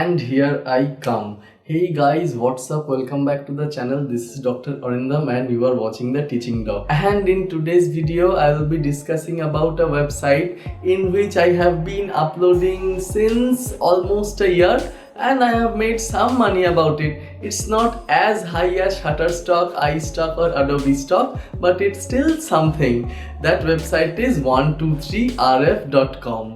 And here I come. Hey guys, what's up? Welcome back to the channel. This is Dr. Arindam and you are watching the Teaching Doc. And in today's video, I will be discussing about a website in which I have been uploading since almost a year and I have made some money about it. It's not as high as Shutterstock, iStock or Adobe Stock, but it's still something. That website is 123rf.com.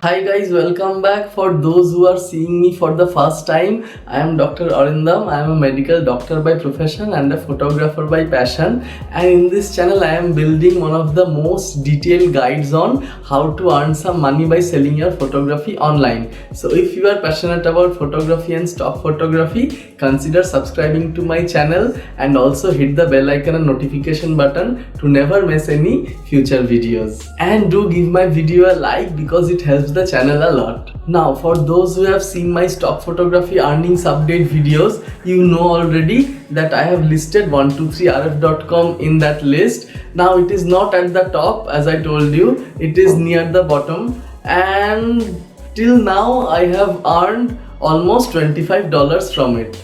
Hi guys, welcome back. For those who are seeing me for the first time, I am Dr. Arindam. I am a medical doctor by profession and a photographer by passion. And in this channel, I am building one of the most detailed guides on how to earn some money by selling your photography online. So if you are passionate about photography and stock photography, consider subscribing to my channel and also hit the bell icon and notification button to never miss any future videos. And do give my video a like because it helps the channel a lot. Now for those who have seen my stock photography earnings update videos, you know already that I have listed 123rf.com in that list. Now it is not at the top as I told you, it is near the bottom, and till now I have earned almost $25 from it.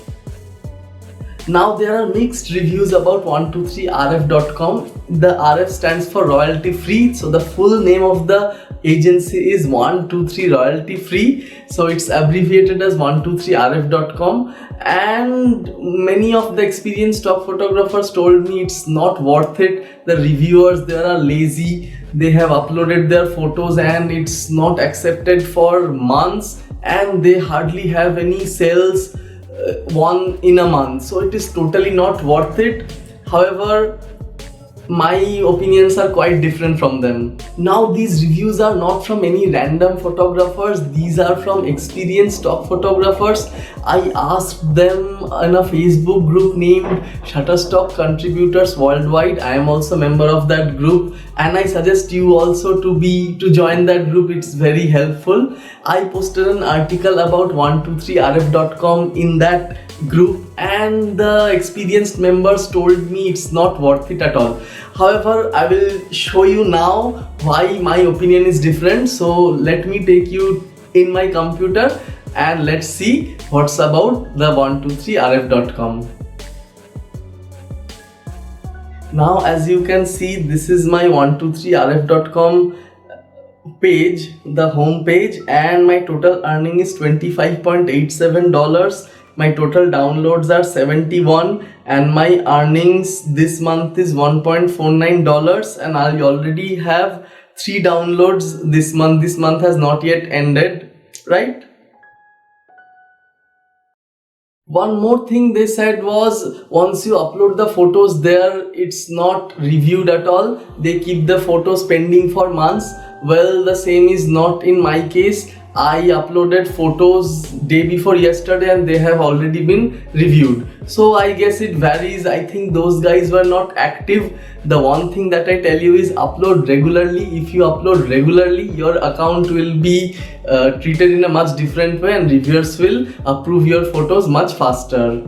Now there are mixed reviews about 123rf.com. The RF stands for royalty free, so the full name of the agency is 123 royalty free, so it's abbreviated as 123rf.com. and many of the experienced stock photographers told me it's not worth it. The reviewers there are lazy, they have uploaded their photos and it's not accepted for months and they hardly have any sales, one in a month, so it is totally not worth it. However, my opinions are quite different from them. Now these reviews are not from any random photographers, these are from experienced stock photographers. I asked them in a Facebook group named Shutterstock Contributors Worldwide. I am also a member of that group and I suggest you also to join that group. It's very helpful. I posted an article about 123rf.com in that group and the experienced members told me it's not worth it at all. However, I will show you now why my opinion is different. So let me take you in my computer and let's see what's about the 123rf.com. Now as you can see, this is my 123rf.com page, the home page, and my total earning is $25.87. My total downloads are 71 and my earnings this month is $1.49 and I already have 3 downloads this month. This month has not yet ended, right? One more thing they said was once you upload the photos there, it's not reviewed at all. They keep the photos pending for months. Well, the same is not in my case. I uploaded photos day before yesterday and they have already been reviewed. So I guess it varies. I think those guys were not active. The one thing that I tell you is upload regularly. If you upload regularly, your account will be treated in a much different way and reviewers will approve your photos much faster.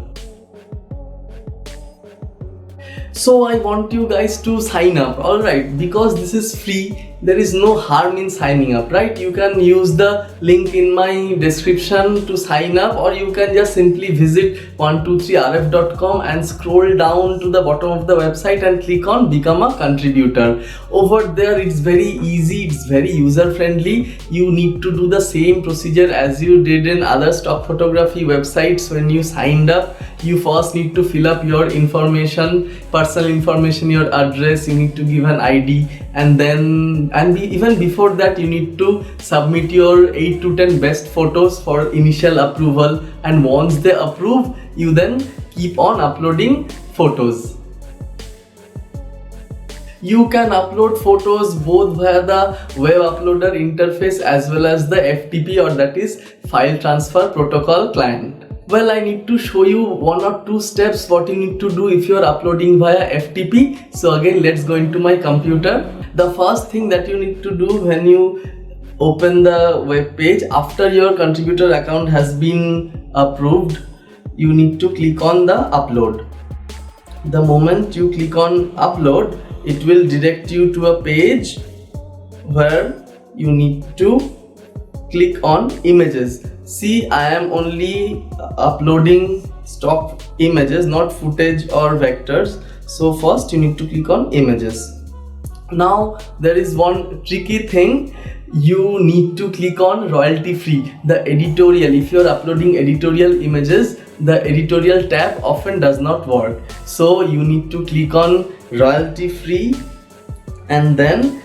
So I want you guys to sign up, alright, because this is free. There is no harm in signing up, right? You can use the link in my description to sign up, or you can just simply visit 123rf.com and scroll down to the bottom of the website and click on become a contributor. Over there it's very easy, it's very user friendly. You need to do the same procedure as you did in other stock photography websites. When you signed up, you first need to fill up your information, personal information, your address, you need to give an ID, and then even before that you need to submit your 8 to 10 best photos for initial approval, and once they approve, you then keep on uploading photos. You can upload photos both via the web uploader interface as well as the FTP, or that is file transfer protocol client. Well, I need to show you 1 or 2 steps what you need to do if you are uploading via FTP. So again, let's go into my computer. The first thing that you need to do when you open the web page after your contributor account has been approved, you need to click on the upload. The moment you click on upload, it will direct you to a page where you need to click on images. See, I am only uploading stock images, not footage or vectors. So first you need to click on images. Now there is one tricky thing. You need to click on royalty free, the editorial. If you are uploading editorial images, the editorial tab often does not work. So you need to click on royalty free, and then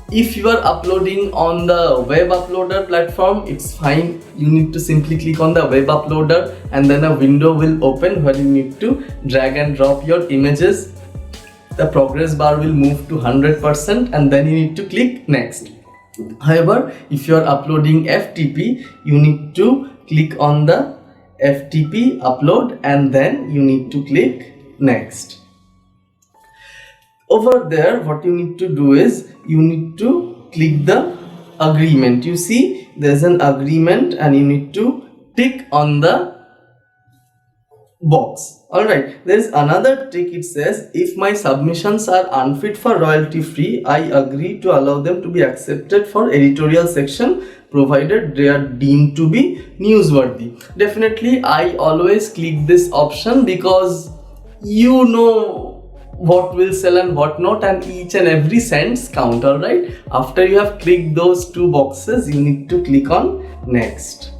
if you are uploading on the web uploader platform, it's fine. You need to simply click on the web uploader and then a window will open where you need to drag and drop your images. The progress bar will move to 100% and then you need to click next. However, if you are uploading FTP, you need to click on the FTP upload and then you need to click next. Over there, what you need to do is you need to click the agreement. You see there's an agreement and you need to tick on the box. Alright, there is another tick. It says, if my submissions are unfit for royalty free, I agree to allow them to be accepted for editorial section provided they are deemed to be newsworthy. Definitely I always click this option because you know what will sell and what not, and each and every cents count. Alright, after you have clicked those two boxes, you need to click on next.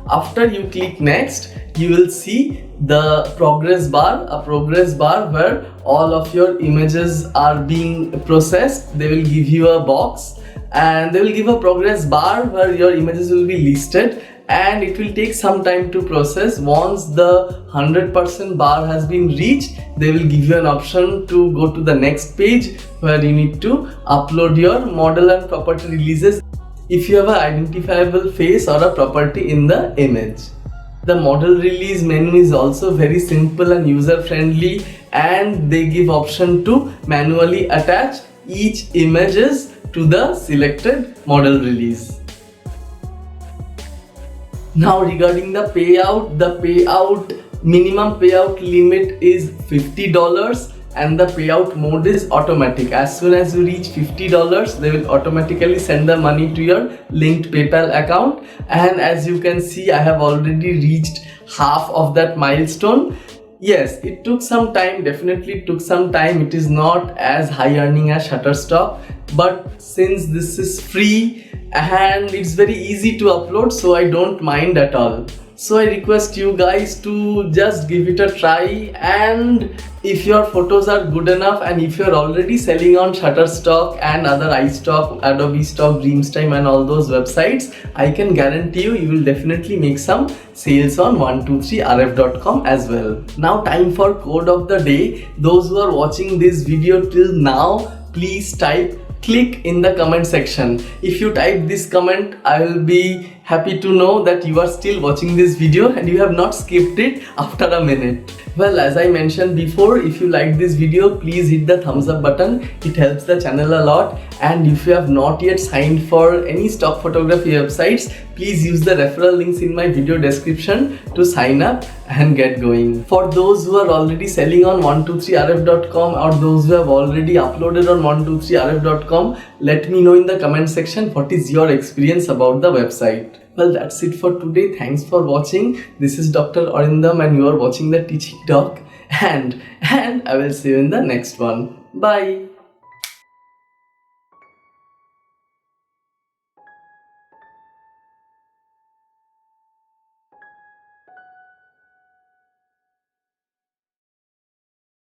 After you click next, you will see the progress bar, a progress bar where all of your images are being processed. They will give you a box and they will give a progress bar where your images will be listed, and it will take some time to process. Once the 100% bar has been reached, they will give you an option to go to the next page where you need to upload your model and property releases if you have an identifiable face or a property in the image. The model release menu is also very simple and user friendly, and they give option to manually attach each images to the selected model release. Now regarding the payout minimum payout limit is $50 and the payout mode is automatic. As soon as you reach $50, they will automatically send the money to your linked PayPal account. And as you can see, I have already reached half of that milestone. Yes, it took some time, definitely took some time. It is not as high earning as Shutterstock, but since this is free and it's very easy to upload, so I don't mind at all. So I request you guys to just give it a try, and if your photos are good enough and if you're already selling on Shutterstock and other iStock, Adobe Stock, Dreamstime and all those websites, I can guarantee you will definitely make some sales on 123rf.com as well. Now time for code of the day. Those who are watching this video till now, please type click in the comment section. If you type this comment, I will be happy to know that you are still watching this video and you have not skipped it after a minute. Well, as I mentioned before, if you like this video, please hit the thumbs up button. It helps the channel a lot. And if you have not yet signed for any stock photography websites, please use the referral links in my video description to sign up and get going. For those who are already selling on 123rf.com or those who have already uploaded on 123rf.com, let me know in the comment section what is your experience about the website. Well, that's it for today. Thanks for watching. This is Dr. Arindam and you are watching The Teaching Doc, and I will see you in the next one. Bye.